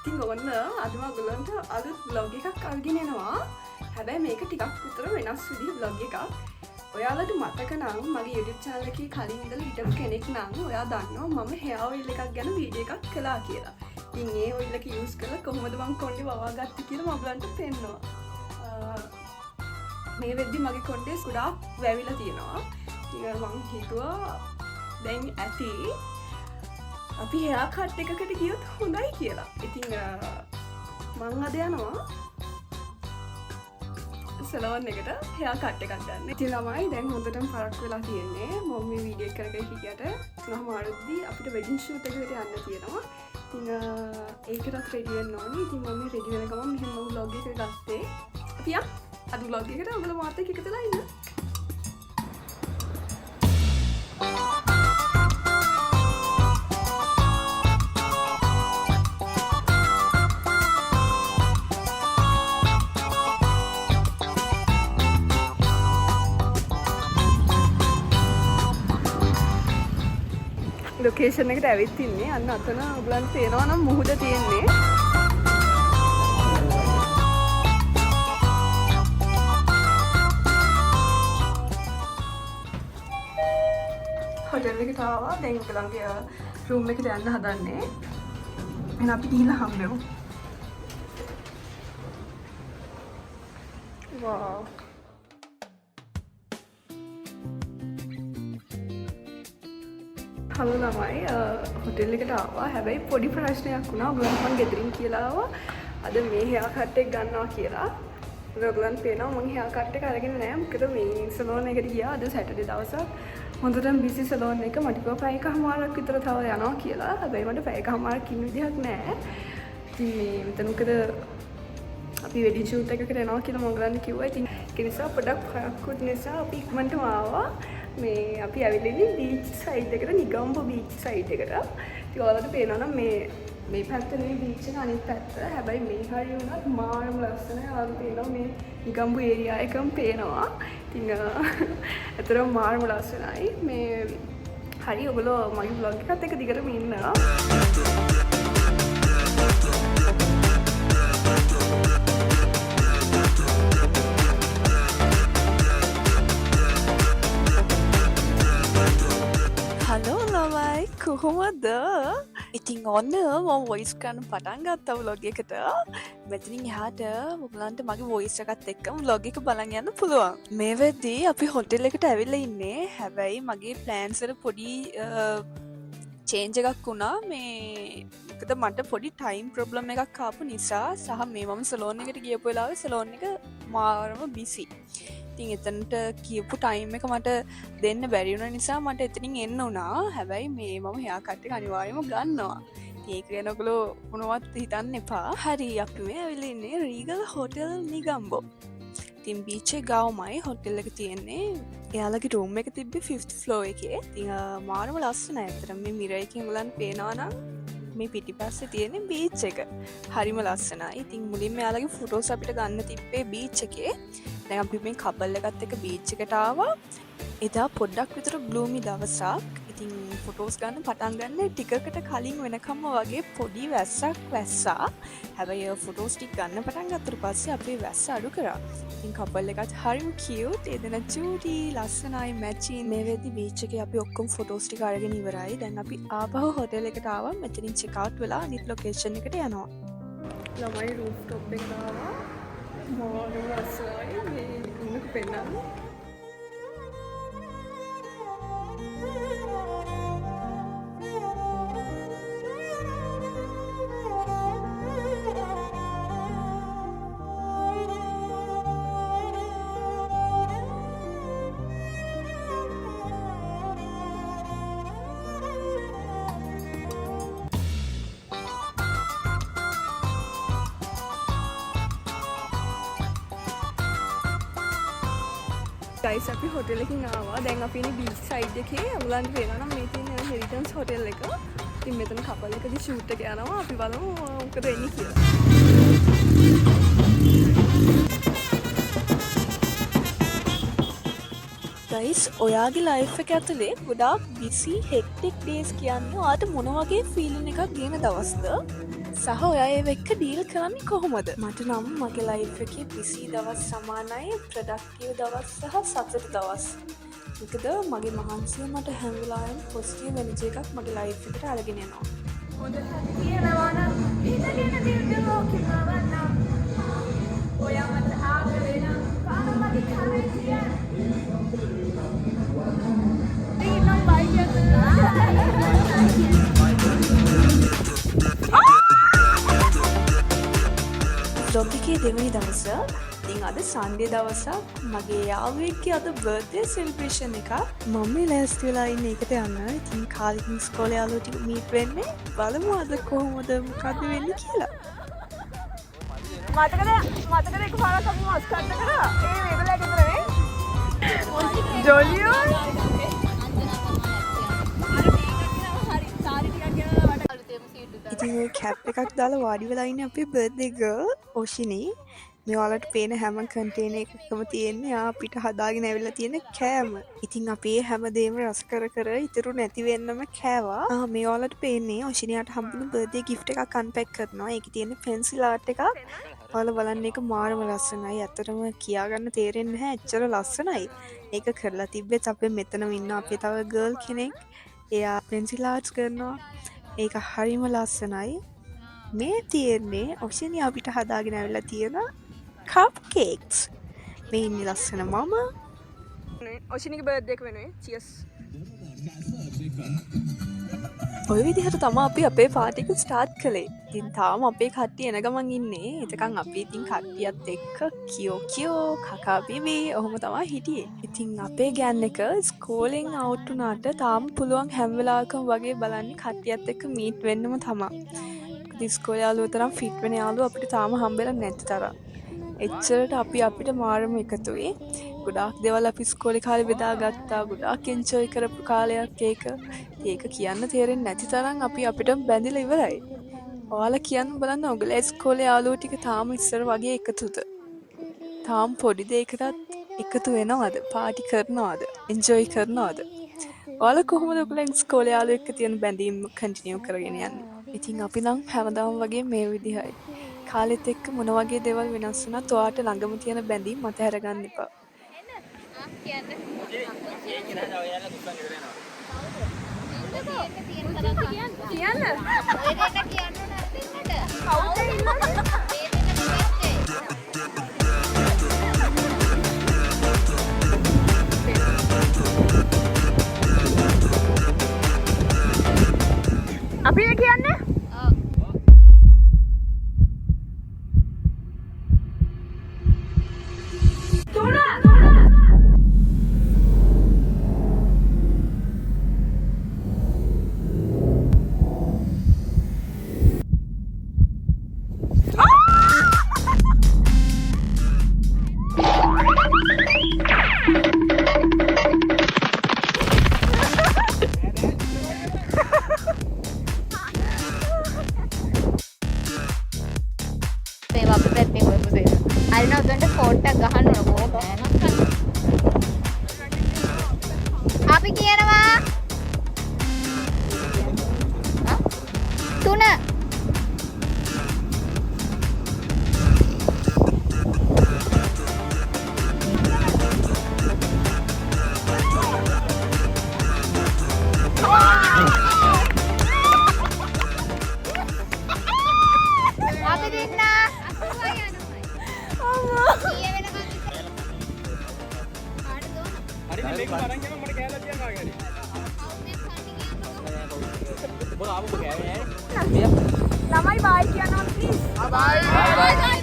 ඉතින් ඔන්න අද මම ඔයගලන්ට අලුත් vlog එකක් අරගෙන එනවා. හැබැයි මේක ටිකක් විතර වෙනස් විදිහේ vlog එකක්. ඔයාලට මතක නම් මගේ YouTube channel එකේ කලින් ඉඳලා හිටපු කෙනෙක් නම් ඔයා දන්නවා මම hair oil එකක් ගැන වීඩියෝ එකක් කළා කියලා. ඉතින් ඒ oil එක use කරලා කොහොමද මම කොණ්ඩේ වවාගත්තේ කියලා මම ඔයගලන්ට පෙන්නනවා. මේ වෙද්දි මගේ කොණ්ඩේ ගොඩාක් වැවිලා තියෙනවා. ඉතින් මම හිතුවා දැන් ඇති අපි hair cut එකකට ගියොත් හොඳයි කියලා. ඉතින් මම අද යනවා සලෝන් එකට hair cut එකක් ගන්න. ඉතින් ළමයි දැන් හොඳටම පරක්කු වෙලා තියෙන්නේ. මම මේ වීඩියෝ එක කරගෙන හිටියට තුනමාරදී අපිට වෙඩින් ෂූට් එකකට යන්න තියෙනවා. ඉතින් ඒකටත් රෙඩි වෙන්න ඕනේ. ඉතින් මම රෙඩි වෙන ගමන් මෙහෙම vlog එක ගත්තේ. අපි අද vlog එකට ඔයගොල්ලෝ මාත් එක්ක එකතුලා ඉන්න. ලොකේෂන් එකට ඇවිත් ඉන්නේ. අන්න අතන ඔයගලන්ට පේනවා නම් මුහුද තියෙන්නේ. හොටෙල් එකට ආවා. දැන් ඔයගලන්ගේ රූම් එකට යන්න හදන්නේ. එහෙනම් අපි ගිහිල්ලා හම්බෙමු. වව්. හලෝ ළමයි හොටෙල් එකට ආවා. හැබැයි පොඩි ප්‍රශ්නයක් වුණා. ඔයගොල්ලන් මම ගෙදරින් කියලා ආවා. අද මේ hair cut එක ගන්නවා කියලා. ඔයගොල්ලන් පේනවා මම hair cut එක අරගෙන නැහැ. මොකද මේ සලෝන් එකට ගියා. අද සැටර්ඩේ දවසක්. හොඳටම බිසි සලෝන් එක. මට කිව්වා පැයකමාරක් විතර තව යනවා කියලා. හැබැයි මට පැයකමාරක් ඉන්න විදිහක් නැහැ. ඉතින් මේ මෙතන මොකද අපි වෙඩින් ෂූට් එකකට යනවා කියලා මම ඔයගලන්ට කිව්වා. ඉතින් ඒක නිසා පොඩක් ප්‍රයක්කුත් නිසා අපි ඉක්මනටම ආවා. මේ අපි ඇවිල්ලා ඉන්නේ බීච් සයිඩ් එකට, නිගම්බෝ බීච් සයිඩ් එකට. ඉතින් ඔයාලට පේනවා නම් මේ පැත්ත නෙවෙයි බීච් එක අනිත් පැත්ත. හැබැයි මේ හරිය වුණත් මාරම ලස්සනයි. ඔයාලට පේනවා මේ නිගම්බෝ ඒරියා එකම පේනවා. ඉතින් අතරම මාරම ලස්සනයි. මේ හරි ඔයගොල්ලෝ මගේ vlog එකත් එක්ක දිගටම ඉන්නවා. හලෝ ළමයි කොහොමද? ඉතින් ඔන්න මම වොයිස් කරන්න පටන් ගත්තා vlog එකට. මෙතනින් එහාට ඔයගලන්ට මගේ වොයිස් එකත් එක්කම vlog එක බලන් යන්න පුළුවන්. මේ වෙද්දී අපි හොටෙල් එකට ඇවිල්ලා ඉන්නේ. හැබැයි මගේ ප්ලෑන්ස් වල පොඩි චේන්ජ් එකක් වුණා. මේ මොකද මට පොඩි ටයිම් ප්‍රොබ්ලම් එකක් ආපු නිසා සහ මේ මම සලෝන් එකට ගියපු වෙලාවේ සලෝන් එක මාරම බිසි. ඉතින් එතනට කියපු ටයිම් එක මට දෙන්න බැරි වුණ නිසා මට එතනින් එන්න වුණා. හැබැයි මේ මම hair cut එක අනිවාර්යයෙන්ම ගන්නවා. ඒක ගැන ඔයගොල්ලෝ මොනවත් හිතන්න එපා. හරි අපි මේ ඇවිල්ලා ඉන්නේ රීගල් හොටෙල් නිගම්බෝ. ඉතින් බීච් එක ගාවමයි හොටෙල් එක තියෙන්නේ. එයාලගේ රූම් එක තිබ්බේ 5th floor එකේ. ඉතින් මාරම ලස්සනයි. අතන මේ මිරර් එකෙන් ඔයගලන්ට පේනවා නම් මේ පිටිපස්සේ තියෙන බීච් එක හරිම ලස්සනයි. ඉතින් මුලින්ම එයාලගේ ෆොටෝස් අපිට ගන්න තිබ්බේ බීච් එකේ. දැන් අපි මේ කපල් එකත් එක්ක බීච් එකට ආවා. එදා පොඩ්ඩක් විතර බ්ලූමි දවසක්. ඉතින් ෆොටෝස් ගන්න පටන් ගන්න ටිකකට කලින් වෙනකම්ම වගේ පොඩි වැස්සක් වැස්සා. හැබැයි ෆොටෝස් ටික ගන්න පටන් ගත්තට පස්සේ අපේ වැස්ස අඩු කරා. ඉතින් කපල් එකත් හරිම කියුට්. ඒ දෙන චූටි ලස්සනයි මැචින්. මේ වෙද්දි බීච් එකේ අපි ඔක්කොම ෆොටෝස් ටික අරගෙන ඉවරයි. දැන් අපි ආපහු හොටෙල් එකට ආවා. මෙතනින් චෙක් අවුට් වෙලා අනිත් ලොකේෂන් එකට යනවා. ළමයි රූෆ් টොප් එකට ආවා. මාරම ලස්සනයි. මේ ඉන්නක පෙන්නන්න. ගයිස් අපි හොටෙල් එකකින් ආවා. දැන් අපි ඉන්නේ බීච් සයිඩ් එකේ. ඔයගලන්ට පේනවා නම් මේ තියෙන හෙරිටන්ස් හොටෙල් එක. ඉතින් මෙතන කපල් එකදී ෂූට් එක යනවා. අපි බලමු මොකද වෙන්නේ කියලා. ගයිස් ඔයාගේ ලයිෆ් එක ඇතුලේ ගොඩාක් බිසි හෙක්ටික් ඩේස් කියන්නේ ඔයාට මොන වගේ ෆීලින් එකක් ගෙන දවස්ද සහ ඔයා ඒව එක්ක ඩීල් කරන්නේ කොහොමද? මට නම් මගේ ලයිෆ් එකේ බිසි දවස් සමානයි ප්‍රොඩක්ටිව් දවස් සහ සතුට දවස්. මොකද මගේ මහන්සිය මට හැම වෙලාවෙම පොසිටිව් එනර්ජි එකක් මගේ ලයිෆ් එකට අරගෙන යනවා. හොඳට කියනවා නම් ඊටගෙන දියුණු ලෝකෙම ඔයා මට ආදරේ නම් කාමමදි කරේ vlog එකේ දෙවෙනි දවස. ඉතින් අද සන්ඩේ දවසක් මගේ යාළුවෙක්ගේ අද බර්ත්ඩේ සෙලිබ්‍රේෂන් එකක්. මම ලෑස්ති වෙලා ඉන්නේ ඒකට යන්න. ඉතින් කාලෙකින් ඉස්කෝලේ යාළුවෝ ටික මීට් වෙන්නේ. බලමු අද කොහොමද මොකද්ද වෙන්නේ කියලා. මතකද එකපාරක් අපි මස් කන්න කරා? ඒ වේදලා ගෙදරනේ. ජොලියෝ ඉතින් ඔය කැප් එකක් දාලා වාඩි වෙලා ඉන්නේ අපේ බර්ත්ඩේ ගර්ල් ඔෂිනී. මෙයාලට පේන හැම කන්ටේනර් එකකම තියෙන්නේ අපිට හදාගෙන ඇවිල්ලා තියෙන කෑම. ඉතින් අපි හැමදේම රස කර කර ඉතුරු නැති වෙන්නම කෑවා. මෙයාලට පේන්නේ ඔෂිනියාට හම්බුණු බර්ත්ඩේ ගිෆ්ට් එකක් අන්පැක් කරනවා. ඒකේ තියෙන පෙන්සිල් ආර්ට් එකක්. ඔයාලා බලන්න ඒක මාරම ලස්සනයි. ඇත්තටම කියාගන්න තේරෙන්නේ නැහැ. එච්චර ලස්සනයි. ඒක කරලා තිබ්බෙත් අපේ මෙතනම ඉන්න අපේ තව ගර්ල් කෙනෙක්. එයා පෙන්සිල් ආර්ට්ස් කරනවා. ඒක හරිම ලස්සනයි. මේ තියෙන්නේ ඔෂිනිය අපිට හදාගෙන ඇවිල්ලා තියෙන කප් කේක්ස්. මේ ඉන්නේ ලස්සන මම. ඔෂිනිගේ බර්ත්ඩේ එක වෙනුවෙන් චියර්ස්. ඔය විදිහට තමයි අපි අපේ පාටි එක ස්ටාර්ට් කළේ. ඉතින් තාම අපේ කට්ටිය එන ගමන් ඉන්නේ. එතකන් අපි ඉතින් කට්ටියත් එක්ක කියෝ කකා බිබි ඔහොම තමයි හිටියේ. ඉතින් අපේ ගෑන් එක ස්කෝලෙන් අවුට් වුණාට තාම පුළුවන් හැම වෙලාවකම වගේ බලන්නේ කට්ටියත් එක්ක මීට් වෙන්නම තමයි. මොකද ඉස්කෝලේ යාළුවෝ තරම් ෆිට වෙන යාළුවෝ අපිට තාම හම්බෙලා නැති තරම්. එච්චරට අපිට මාරම එකතුයි. ගොඩාක් දේවල් අපි ඉස්කෝලේ කාලේ බෙදාගත්තා. ගොඩාක් එන්ජොයි කරපු කාලයක් ඒක. ඒක කියන්න තේරෙන්නේ නැති තරම් අපිටම බැඳිලා ඉවරයි. ඔයාලා කියන්න බලන්න ඔයගොල්ලෝ ඉස්කෝලේ යාළුවෝ ටික තාම ඉස්සර වගේ එකතුද? තාම පොඩි දෙයකටත් එකතු වෙනවද? පාටි කරනවද? එන්ජොයි කරනවද? ඔයාලා කොහොමද ඔයගොල්ලෝ ඉස්කෝලේ යාළුවෝ එක්ක තියෙන බැඳීම් කන්ටිනියු කරගෙන යන්නේ? ඉතින් අපි නම් හැමදාම වගේ මේ විදිහයි. කාලෙත් එක්ක මොන වගේ දේවල් වෙනස් වුණත් ඔයාට ළඟම තියෙන බැඳීම් මත හැරගන්න එපා. අපි කියන්නේ අපි කියනවා 3 අපි දෙන්න ළමයි බයි කියනවා ප්ලීස්. බයි.